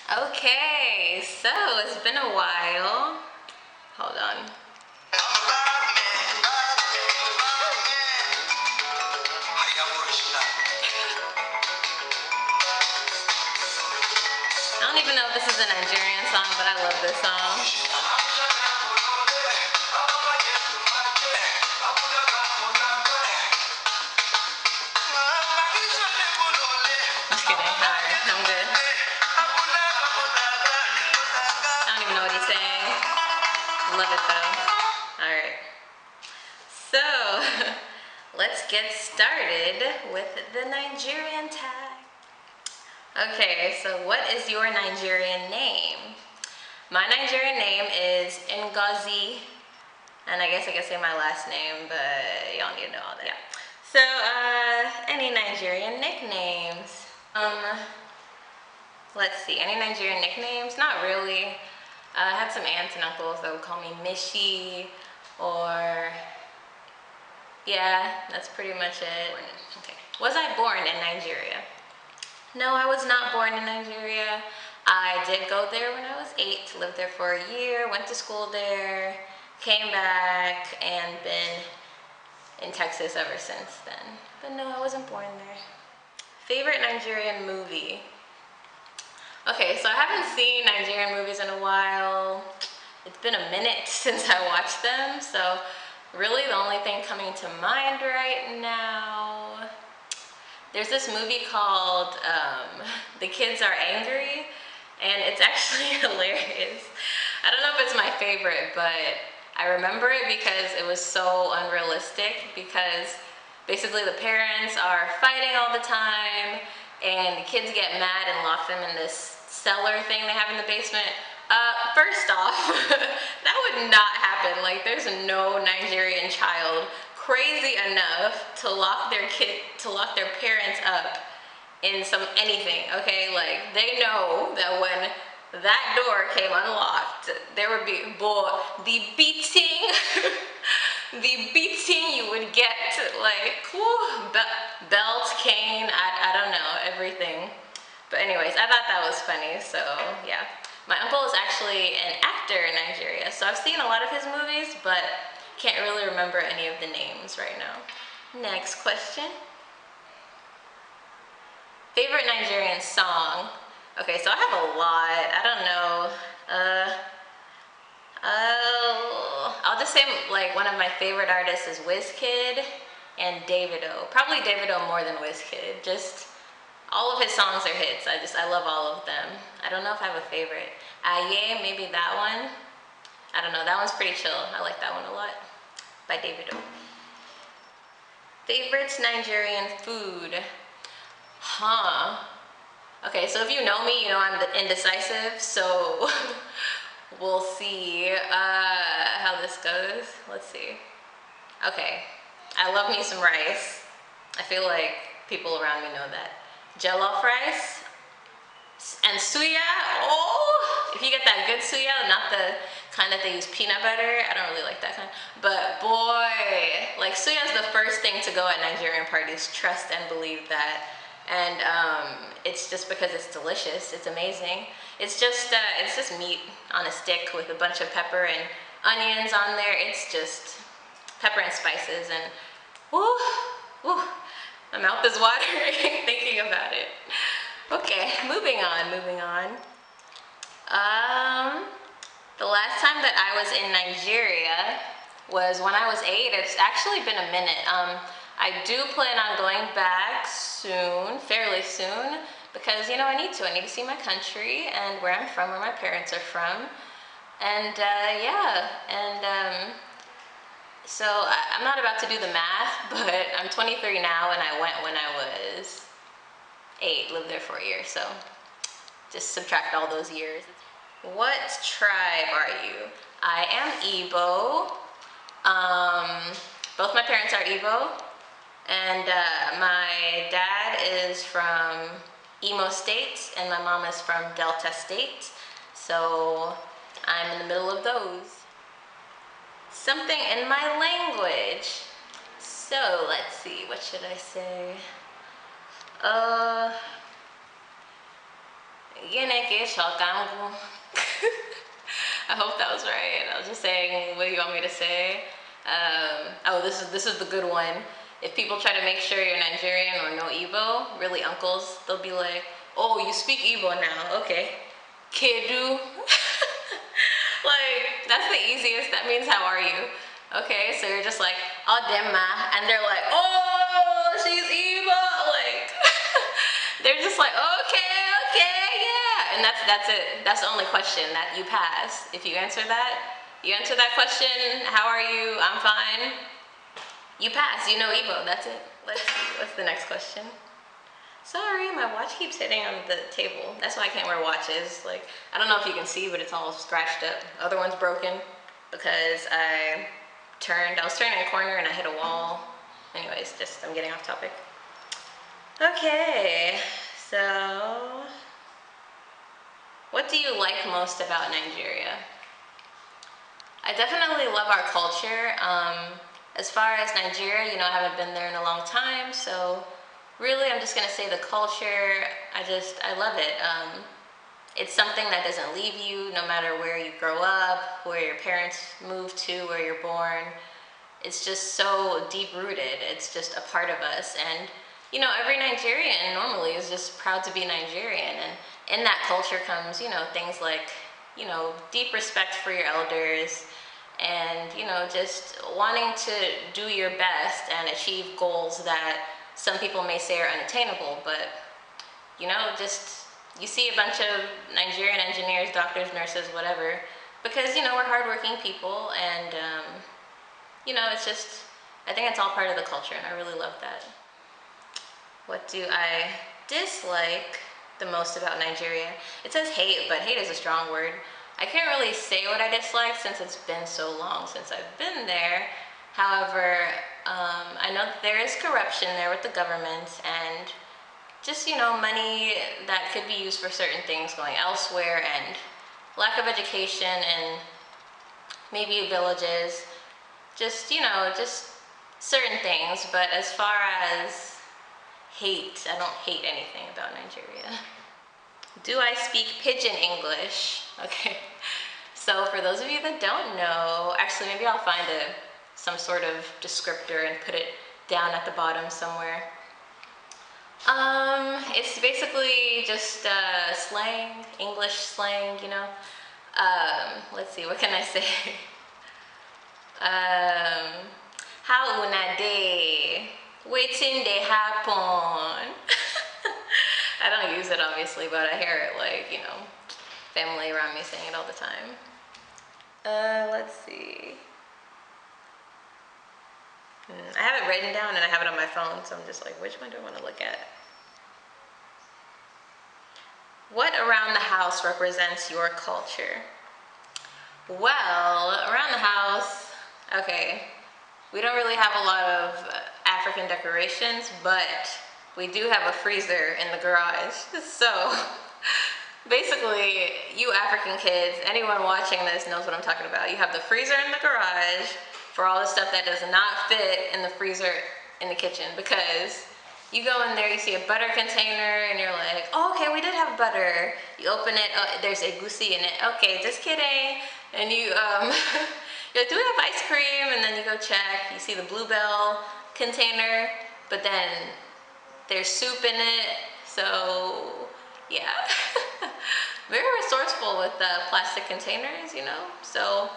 Okay, so it's been a while. Hold on. I don't even know if this is a Nigerian song, but I love this song. Just kidding. Alright, I'm good. I don't even know what he's saying. Love it though. Alright. So, let's get started with the Nigerian tag. Okay, so what is your Nigerian name? My Nigerian name is Ngozi, and I guess I can say my last name, but y'all need to know all that. Yeah. So, any Nigerian nicknames? Let's see, any Nigerian nicknames? Not really. I had some aunts and uncles that would call me Mishi, or yeah, that's pretty much it. Okay. Was I born in Nigeria? No, I was not born in Nigeria. I did go there when I was 8, lived there for a year, went to school there, came back, and been in Texas ever since then. But no, I wasn't born there. Favorite Nigerian movie? Okay, so I haven't seen Nigerian movies in a while. It's been a minute since I watched them, so really the only thing coming to mind right now, there's this movie called The Kids Are Angry, and it's actually hilarious. I don't know if it's my favorite, but I remember it because it was so unrealistic, because basically the parents are fighting all the time, and the kids get mad and lock them in this cellar thing they have in the basement. First off, that would not happen. Like, there's no Nigerian child crazy enough to lock their parents up in anything, okay? Like, they know that when that door came unlocked, there would be, the beating, the beating you would get, like, whew, belt, cane, I don't know, everything. But anyways, I thought that was funny, so yeah. My uncle is actually an actor in Nigeria, so I've seen a lot of his movies, but can't really remember any of the names right now. Next question. Favorite Nigerian song? Okay, so I have a lot. I don't know. I'll just say, like, one of my favorite artists is Wizkid and Davido. Probably Davido more than Wizkid. Just all of his songs are hits. I love all of them. I don't know if I have a favorite. Yeah, maybe that one. I don't know, that one's pretty chill. I like that one a lot. By Davido. Favorites Nigerian food? Okay, so if you know me, you know I'm indecisive, so we'll see how this goes. Let's see. Okay, I love me some rice. I feel like people around me know that. Jollof rice and suya. Oh, if you get that good suya, not the kind that they use peanut butter, I don't really like that kind. But boy, like, suya is the first thing to go at Nigerian parties. Trust and believe that. And it's just because it's delicious. It's amazing. It's just meat on a stick with a bunch of pepper and onions on there. It's just pepper and spices, and woo, woo. My mouth is watering thinking about it. Okay, moving on. The last time that I was in Nigeria was when I was 8. It's actually been a minute. I do plan on going back soon, fairly soon, because, you know, I need to see my country and where I'm from, where my parents are from. And yeah, and so I'm not about to do the math, but I'm 23 now, and I went when I was 8, lived there for a year, so just subtract all those years. What tribe are you? I am Igbo. Both my parents are Igbo, and my dad is from Imo State, and my mom is from Delta State, so I'm in the middle of those. Something in my language. So let's see, what should I say? I hope that was right. I was just saying, what do you want me to say? Oh, this is the good one. If people try to make sure you're Nigerian or know Igbo, really uncles, they'll be like, oh, you speak Igbo now, okay. Kedu. Like, that's the easiest. That means how are you? Okay, so you're just like, oh, Demma, and they're like, oh, she's Igbo. Like, they're just like, okay, yeah. And that's it. That's the only question that you pass. If you answer that question, how are you? I'm fine. You pass, you know Igbo, that's it. Let's see, what's the next question? Sorry, my watch keeps hitting on the table. That's why I can't wear watches. Like, I don't know if you can see, but it's all scratched up. Other one's broken because I was turning a corner and I hit a wall. Anyways, I'm getting off topic. Okay, so what do you like most about Nigeria? I definitely love our culture. As far as Nigeria, I haven't been there in a long time, so really I'm just gonna say the culture, I love it. It's something that doesn't leave you no matter where you grow up, where your parents moved to, where you're born. It's just so deep rooted. It's just a part of us. And every Nigerian normally is just proud to be Nigerian. And in that culture comes, things like, deep respect for your elders, and just wanting to do your best and achieve goals that some people may say are unattainable, but you see a bunch of Nigerian engineers, doctors, nurses, whatever, because we're hardworking people, and I think it's all part of the culture, and I really love that. What do I dislike the most about Nigeria? It says hate, but hate is a strong word. I can't really say what I dislike since it's been so long since I've been there. However, I know that there is corruption there with the government, and just, money that could be used for certain things going elsewhere, and lack of education in maybe villages, just certain things. But as far as hate, I don't hate anything about Nigeria. Do I speak Pidgin English? Okay, so for those of you that don't know, actually maybe I'll find some sort of descriptor and put it down at the bottom somewhere. It's basically just slang, English slang, let's see, what can I say? How una day? Waiting they happen. I don't use it obviously, but I hear it like, family around me saying it all the time. Let's see. I have it written down and I have it on my phone, so I'm just like, which one do I want to look at? What around the house represents your culture? Well, around the house, okay, we don't really have a lot of African decorations, but we do have a freezer in the garage. So basically, you African kids, anyone watching this knows what I'm talking about. You have the freezer in the garage for all the stuff that does not fit in the freezer in the kitchen, because you go in there, you see a butter container, and you're like, oh, okay, we did have butter. You open it, oh, there's egusi in it. Okay, just kidding. And you, you're like, do we have ice cream? And then you go check, you see the Bluebell container, but then there's soup in it. So, yeah. Very resourceful with plastic containers, So,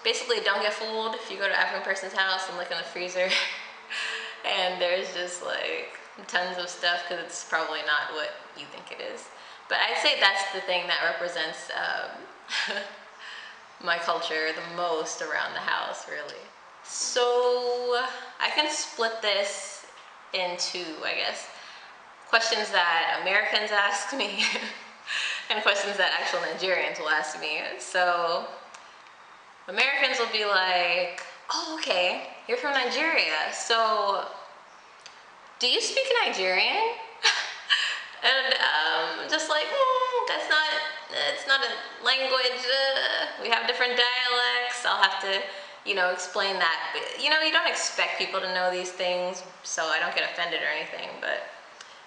basically, don't get fooled if you go to an African person's house and look in the freezer and there's just like tons of stuff, because it's probably not what you think it is. But I'd say that's the thing that represents my culture the most around the house, really. So I can split this into, I guess, questions that Americans ask me and questions that actual Nigerians will ask me. So Americans will be like, oh, okay, you're from Nigeria, so do you speak Nigerian? And just like, it's not a language, we have different dialects. I'll have to, explain that. But, you don't expect people to know these things, so I don't get offended or anything, but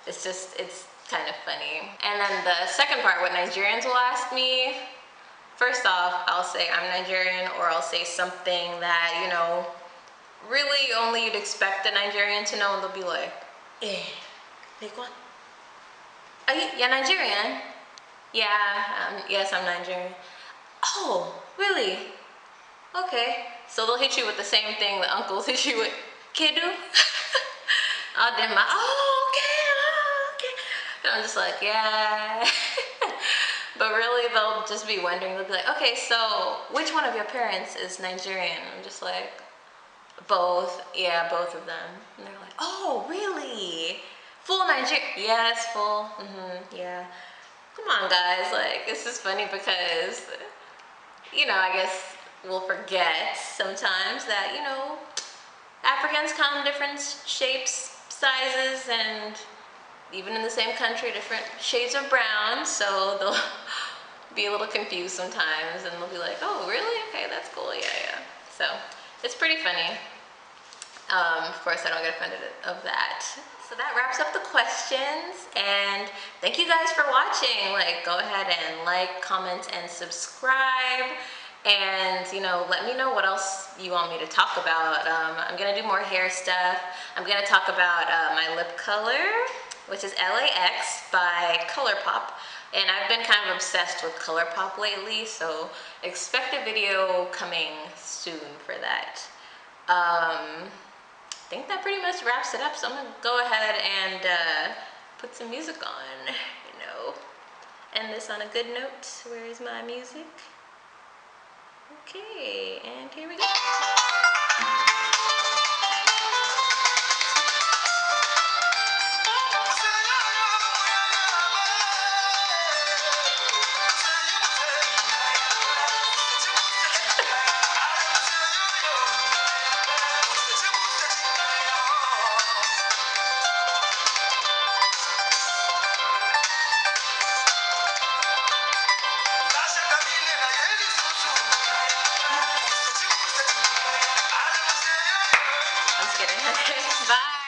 it's kind of funny. And then the second part, what Nigerians will ask me, first off, I'll say I'm Nigerian, or I'll say something that, you know, really only you'd expect a Nigerian to know, and they'll be like, like what? Are you, yeah, Nigerian? Yeah, yes, I'm Nigerian. Oh, really? Okay. So they'll hit you with the same thing the uncles hit you with. Kedu? Okay. And I'm just like, yeah. But really, they'll just be wondering. They'll be like, okay, so which one of your parents is Nigerian? I'm just like, both. Yeah, both of them. And they're like, oh, really? Full Nigerian? Yes, full. Yeah. Come on, guys. Like, this is funny because, you know, I guess we'll forget sometimes that, you know, Africans come in different shapes, sizes, and even in the same country, different shades of brown. So they'll be a little confused sometimes, and they'll be like, oh, really? Okay, that's cool. Yeah. So it's pretty funny. Of course, I don't get offended of that. So that wraps up the questions, and thank you guys for watching. Like, go ahead and like, comment, and subscribe. And, you know, let me know what else you want me to talk about. I'm gonna do more hair stuff. I'm gonna talk about my lip color, which is LAX by Colourpop. And I've been kind of obsessed with Colourpop lately, so expect a video coming soon for that. I think that pretty much wraps it up, so I'm gonna go ahead and put some music on, you know. End this on a good note. Where is my music? Okay, and here we go. I'm just kidding. Okay, bye.